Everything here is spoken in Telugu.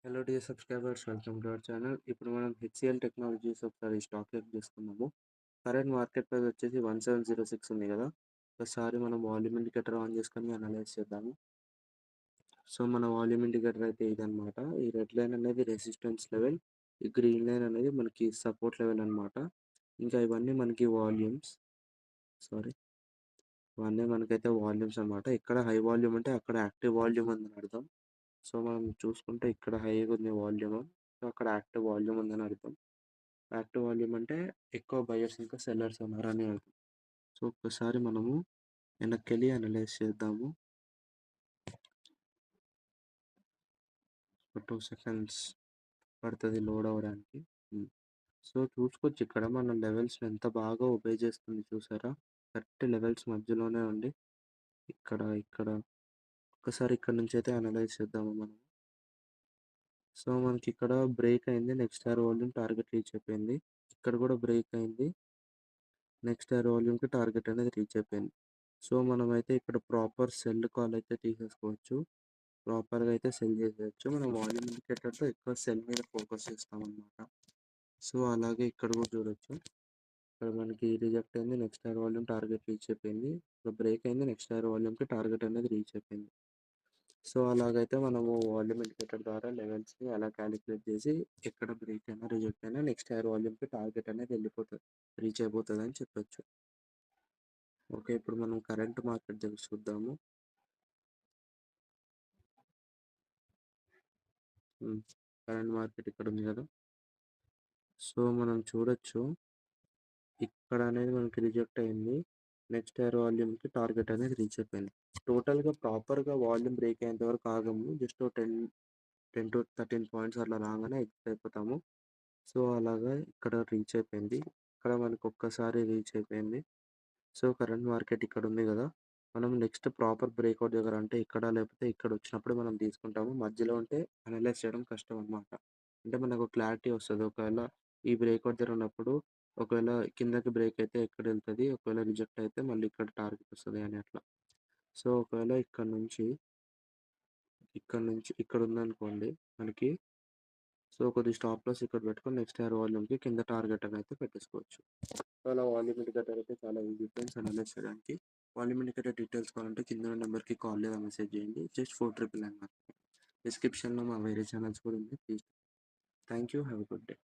Hello dear subscribers, welcome to our channel. ఇప్పుడు మనం హెచ్సిఎల్ టెక్నాలజీస్ ఒకసారి స్టాక్ చెక్ చేసుకున్నాము. కరెంట్ మార్కెట్ ప్రైస్ వచ్చేసి 1706 ఉంది కదా. ఒకసారి మనం వాల్యూమ్ ఇండికేటర్ ఆన్ చేసుకొని అనలైజ్ చేద్దాము. సో మన వాల్యూమ్ ఇండికేటర్ అయితే ఇదన్నమాట. ఈ రెడ్ లైన్ అనేది రెసిస్టెన్స్ లెవెల్, ఈ గ్రీన్ లైన్ అనేది మనకి సపోర్ట్ లెవెల్ అన్నమాట. ఇంకా ఇవన్నీ మనకి వాల్యూమ్స్, సారీ, ఇవన్నీ మనకైతే వాల్యూమ్స్ అన్నమాట. ఇక్కడ హై వాల్యూమ్ అంటే అక్కడ యాక్టివ్ వాల్యూమ్ ఉందని అర్థం. సో మనం చూసుకుంటే ఇక్కడ హైగా ఉంది వాల్యూమ్, సో అక్కడ యాక్టివ్ వాల్యూమ్ ఉందని అర్థం. యాక్టివ్ వాల్యూమ్ అంటే ఎక్కువ బయర్స్ ఇంకా సెల్లర్స్ ఉన్నారని అర్థం. సో ఒక్కసారి మనము వెనక్కి వెళ్ళి అనలైజ్ చేద్దాము. 2 సెకండ్స్ పడుతుంది లోడ్ అవ్వడానికి. సో చూసుకోవచ్చు ఇక్కడ మన లెవెల్స్ ఎంత బాగా ఒబే చేస్తుంది చూసారా. కరెక్ట్ లెవెల్స్ మధ్యలోనే ఉండి ఇక్కడ ఇక్కడ ఒక్కసారి ఇక్కడ నుంచి అయితే అనలైజ్ చేద్దాము మనం. సో మనకి ఇక్కడ బ్రేక్ అయింది, next year volume target reach అయిపోయింది. ఇక్కడ కూడా బ్రేక్ అయింది, నెక్స్ట్ ఇయర్ వాల్యూమ్కి టార్గెట్ అనేది రీచ్ అయిపోయింది. సో మనమైతే ఇక్కడ ప్రాపర్ సెల్ కాల్ అయితే తీసేసుకోవచ్చు, ప్రాపర్గా అయితే సెల్ చేసేయచ్చు. మనం వాల్యూమ్ ఇండికేటర్తో ఎక్కువ సెల్ మీద ఫోకస్ చేస్తామన్నమాట. సో అలాగే ఇక్కడ కూడా చూడొచ్చు, ఇక్కడ మనకి రిజెక్ట్ అయింది, next year volume target reach అయిపోయింది. ఇక్కడ బ్రేక్ అయింది, నెక్స్ట్ ఇయర్ వాల్యూమ్కి టార్గెట్ అనేది రీచ్ అయిపోయింది. సో అలాగైతే మనము వాల్యూమ్ ఇండికేటర్ ద్వారా లెవెల్స్ని అలా క్యాలిక్యులేట్ చేసి ఎక్కడ బ్రేక్ అయినా రిజెక్ట్ అయినా నెక్స్ట్ ఇయర్ వాల్యూమ్కి టార్గెట్ అనేది వెళ్ళిపోతుంది, రీచ్ అయిపోతుంది అని చెప్పొచ్చు. ఓకే, ఇప్పుడు మనం కరెంట్ మార్కెట్ దగ్గర చూద్దాము. కరెంట్ మార్కెట్ ఇక్కడ ఉంది కదా. సో మనం చూడొచ్చు ఇక్కడ అనేది మనకి రిజెక్ట్ అయింది, నెక్స్ట్ ఇయర్ వాల్యూమ్కి టార్గెట్ అనేది రీచ్ అయిపోయింది. టోటల్గా ప్రాపర్గా వాల్యూమ్ బ్రేక్ అయ్యేంత వరకు ఆగము, జస్ట్ 10 to 13 పాయింట్స్ అట్లా రాగానే ఎగ్జిట్ అయిపోతాము. సో అలాగా ఇక్కడ రీచ్ అయిపోయింది, ఇక్కడ మనకు ఒక్కసారి రీచ్ అయిపోయింది. సో కరెంట్ మార్కెట్ ఇక్కడ ఉంది కదా. మనం నెక్స్ట్ ప్రాపర్ బ్రేక్అవుట్ దగ్గర అంటే ఇక్కడ లేకపోతే ఇక్కడ వచ్చినప్పుడు మనం తీసుకుంటాము. మధ్యలో ఉంటే అనలైజ్ చేయడం కష్టం అనమాట. అంటే మనకు క్లారిటీ వస్తుంది, ఒకవేళ ఈ బ్రేక్అవుట్ దగ్గర ఉన్నప్పుడు ఒకవేళ కిందకి బ్రేక్ అయితే ఎక్కడ వెళ్తుంది, ఒకవేళ రిజెక్ట్ అయితే మళ్ళీ ఇక్కడ టార్గెట్ వస్తుంది అని అట్లా. సో ఒకవేళ ఇక్కడ నుంచి ఇక్కడ ఉందనుకోండి మనకి, సో కొద్ది స్టాప్ లాస్ ఇక్కడ పెట్టుకొని నెక్స్ట్ ఇయర్ వాల్యూమ్కి కింద టార్గెట్ అని అయితే పెట్టేసుకోవచ్చు. సో అలా వాల్యూమ్ ఇండికేటర్ అయితే చాలా ఈజీ ఫ్రెండ్స్ అనలైజ్ చేయడానికి. వాల్యూమ్ ఇండికేటర్ డీటెయిల్స్ కావాలంటే కింద నెంబర్కి కాల్ లేదా మెసేజ్ చేయండి. జస్ట్ 499 మాత్రమే. డిస్క్రిప్షన్లో మా వేరే ఛానల్స్ కూడా ఉంది, please. Thank you, have a good day.